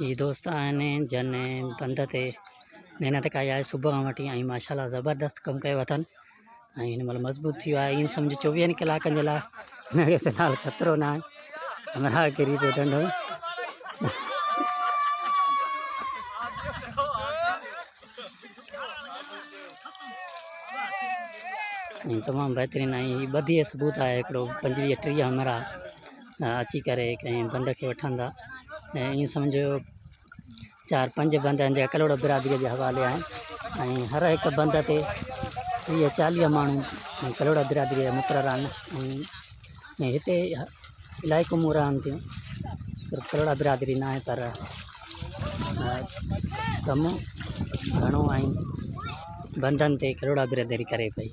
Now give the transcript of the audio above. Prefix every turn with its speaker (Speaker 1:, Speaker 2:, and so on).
Speaker 1: ये दोस्त आने जने बंद थे नैना तक आया सुबह वटी आई माशाल्लाह ज़बरदस्त कम कयो अथन इन मतलब मजबूत थी इन समझ 24 कलाकनि जे लाइ हिनखे फ़िलहाल ख़तरो न आहे हमरा किरी पियो डंडो तमामु बहितरीन आई ॿधी सबूत आहे हिकिड़ो 25-30 हमरा अची करे कंहिं बंद खे वठनि था ऐं ईअं सम्झो 4-5 बंद आहिनि कलोड़ बिरादरीअ जे हवाले आहिनि ऐं हर हिकु बंद ते 30-40 माण्हू कलोड़ बिरादरीअ जा मुक़ररु आहिनि ऐं हिते इलाही क़ौमूं रहनि थियूं सिर्फ़ु कलोड़ बिरादरी न आहे पर कमु घणो आहिनि बंदनि ते कलोड़ बिरादरी करे पई।